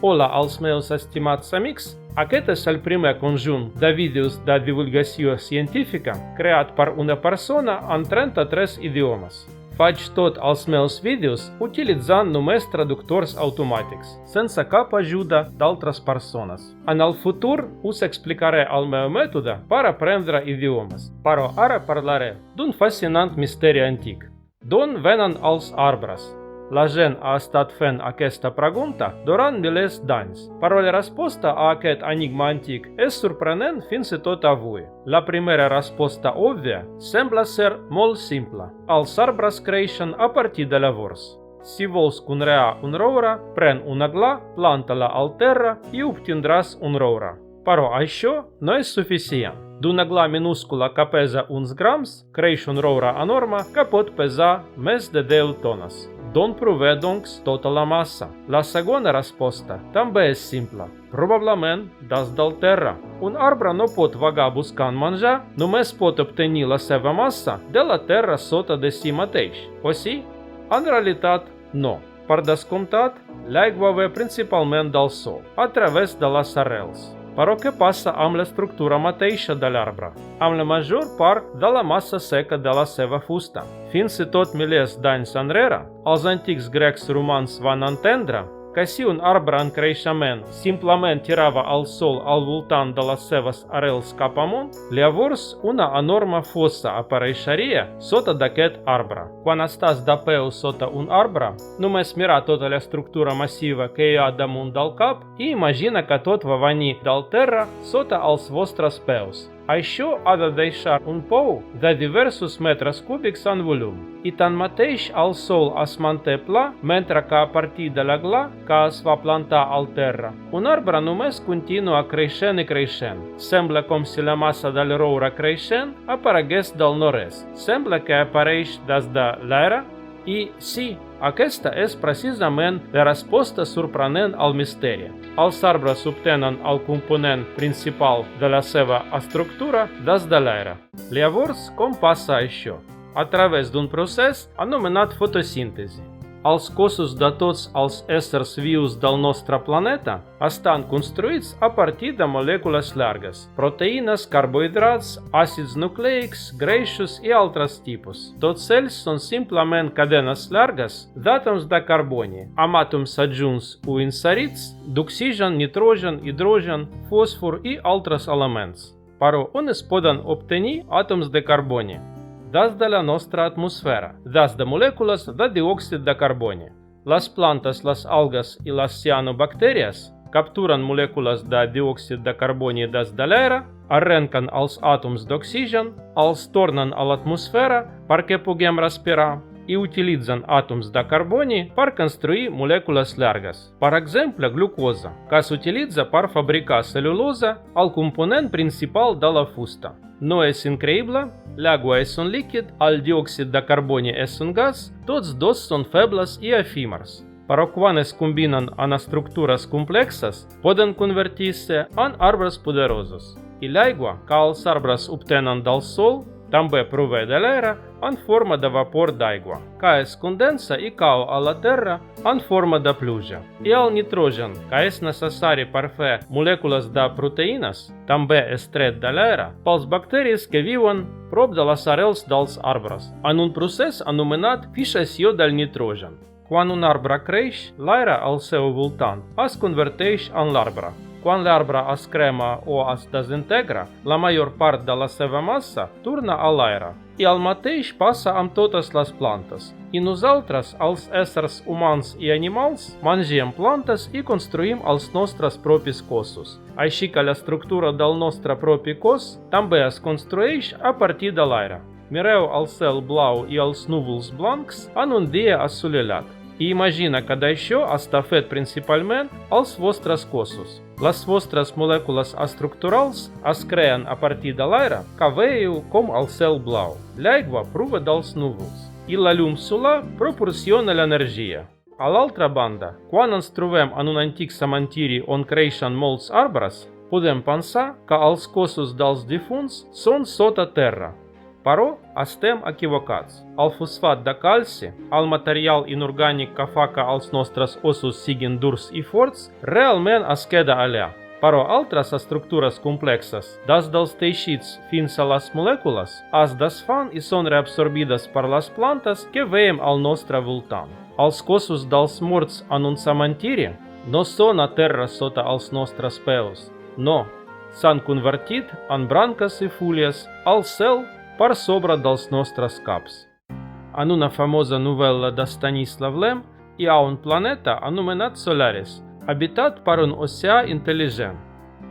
Hola als meus estimați amics, aquest és el primer conjunt de vídeos de divulgació científica creat per una persona en 33 idiomes. Faig tots els meus vídeos utilitzant només traductors automàtics, sense cap ajuda d'altres persones. En el futur us explicaré el meu mètode per aprendre idiomes, però ara parlaré d'un fascinant misteri antic. D'on venen els arbres? La gent ha estat fent aquesta pregunta durant milers d'anys, però la resposta a aquest enigma antic és sorprenent fins i tot avui. La primera resposta òbvia sembla ser molt simple. Els arbres creixen a partir de llavors. Si vols conrear un roure, pren una gla, planta-la al terra i obtindràs un roure. Però això no és suficient. D'una gla minúscula que pesa uns grams, creix un roure enorme que pot pesar més de 10 tones. D'on prové, doncs, tota la massa? La segona resposta també és simple. Probablement des del terra. Un arbre no pot vagar buscant menjar, només pot obtenir la seva massa de la terra sota de si mateix. O sí? En realitat, no. Per descomptat, l'aigua ve principalment del sol, a través de les arrels. Però què passa amb l'estructura mateixa de l'arbre? Amb la major part de la massa seca de la seva fusta. Fins i tot milers d'anys enrere, els antics grecs romans van entendre que si un arbre en creixement simplement tirava el sol al voltant de les seves arrels cap amunt, llavors una enorme fossa apareixeria sota d'aquest arbre. Quan estàs de peu sota un arbre, només mira tota l'estructura massiva que hi ha damunt del cap i imagina que tot va venir del terra sota els vostres peus. Això ha de deixar un pou de diversos metres cúbics en volum. I tanmateix el sol es manté pla, mentre que a partir de la gla que es va plantar al terra, un arbre només continua creixent i creixent. Sembla com si la massa del roure creixent aparegués del nord-est. Sembla que apareix des de l'aire. I sí, aquesta és precisament la resposta sorprenent al misteri. Els arbres obtenen el component principal de la seva estructura des de l'aire. Llavors, com passa això? A través d'un procés anomenat fotosíntesi. Els cossos de tots els éssers vius del nostre planeta estan construïts a partir de molècules llargues, proteïnes, carbohidrats, àcids nucleics, greixos i altres tipus. Tots ells són simplement cadenes llargues d'àtoms de carboni, amb àtoms adjunts o inserits d'oxigen, nitrogen, hidrogen, fòsfor i altres elements. Però on es poden obtenir àtoms de carboni? Des de la nostra atmosfera, des de molècules de diòxid de carboni. Les plantes, les algues i les cianobactèries capturen molècules de diòxid de carboni des de l'aire, arrenquen els àtoms d'oxigen, els tornen a l'atmosfera perquè puguem respirar i utilitzen àtoms de carboni per construir molècules llargues. Per exemple, glucosa, que s'utilitza per fabricar cel·lulosa, el component principal de la fusta. No és increïble? L'aigua és un líquid, el diòxid de carboni és un gas, tots dos són febles i efímers. Però quan es combinen en estructures complexes, poden convertir-se en arbres poderosos. I l'aigua que els arbres obtenen del sol també prové de l'aire en forma de vapor d'aigua, que es condensa i cau a la terra en forma de pluja. I el nitrogen, que és necessari per fer molècules de proteïnes, també és tret de l'aire pels bacteris que viuen prop de les arrels dels arbres, en un procés anomenat fixació del nitrogen. Quan un arbre creix, l'aire al seu voltant es converteix en l'arbre. Quan l'arbre es crema o es desintegra, la major part de la seva massa torna a l'aire. I el mateix passa amb totes les plantes. I nosaltres, els éssers humans i animals, mengem plantes i construïm els nostres propis cossos. Així que l'estructura del nostre propi cos també es construeix a partir de l'aire. Mireu el cel blau i els núvols blancs en un dia assolellat. I imagina que d'això està fet principalment els vostres cossos. Les vostres molècules estructurals es creen a partir de l'aire que veieu com el cel blau. L'aigua prové dels núvols i la llum solar proporciona l'energia. A l'altra banda, quan ens trobem en un antic cementiri on creixen molts arbres, podem pensar que els cossos dels difunts són sota terra. Paro astem equivocats. Al fosfat de calci, al material inorgànic que fa que els nostres ossos siguin durs i forts, realment es queda allà. Però altres estructures complexes, des dels teixits fins a les molècules, es desfan i són reabsorbides per les plantes que veiem al nostre voltant. Els cossos dels morts en un cementiri no són a terra sota els nostres peus. No, s'han convertit en branques i fulles al cel per sobre dels nostres caps. En una famosa novel·la de Stanisław Lem hi ha un planeta anomenat Solaris, habitat per un oceà intel·ligent.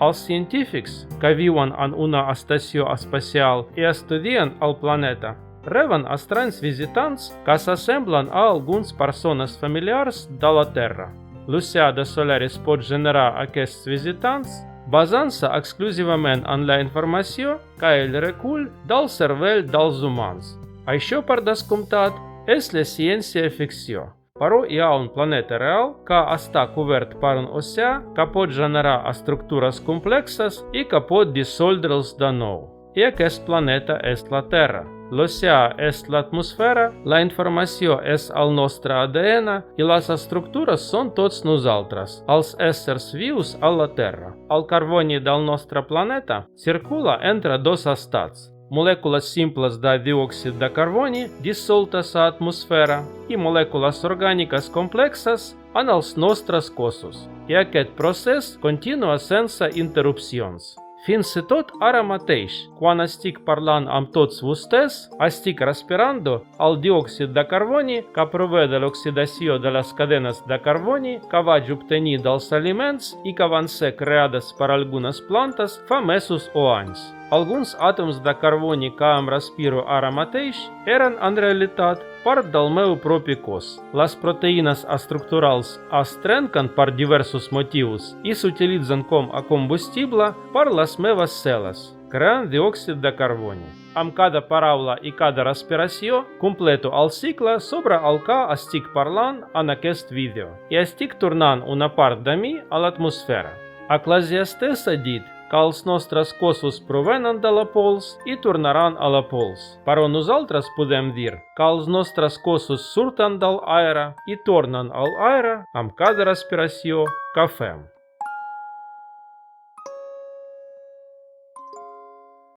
Els científics que viuen en una estació espacial i estudien el planeta reben estranys visitants que s'assemblen a algunes persones familiars de la Terra. L'oceà de Solaris pot generar aquests visitants basant-se exclusivament en la informació que ell recull del cervell dels humans. Això, per descomptat, és la ciència-ficció. Però hi ha un planeta real que està cobert per un oceà que pot generar estructures complexes i que pot dissoldre'ls de nou. I aquest planeta és la Terra. L'oceà és l'atmosfera, la informació és el nostre ADN i les estructures són tots nosaltres, els éssers vius a la Terra. El carboni del nostre planeta circula entre dos estats. Molècules simples de diòxid de carboni dissoltes a l'atmosfera i molècules orgàniques complexes en els nostres cossos. I aquest procés continua sense interrupcions. Fins i tot ara mateix, quan estic parlant amb tots vostès, estic respirant el diòxid de carboni que prové de l'oxidació de les cadenes de carboni que vaig obtenir dels aliments i que van ser creades per algunes plantes fa mesos o anys. Alguns àtoms de carboni que em respiro ara mateix eren en realitat part del meu propi cos. Les proteïnes estructurals es trenquen per diversos motius i s'utilitzen com a combustible per les meves cel·les, creant diòxid de carboni. Amb cada paraula i cada respiració completo el cicle sobre el que estic parlant en aquest vídeo i estic tornant una part de mi a l'atmosfera. Eclesiastés ha dit que els nostres cossos provenen de la pols i tornaran a la pols. Però nosaltres podem dir que els nostres cossos surten de l'aire i tornen a l'aire amb cada respiració que fem.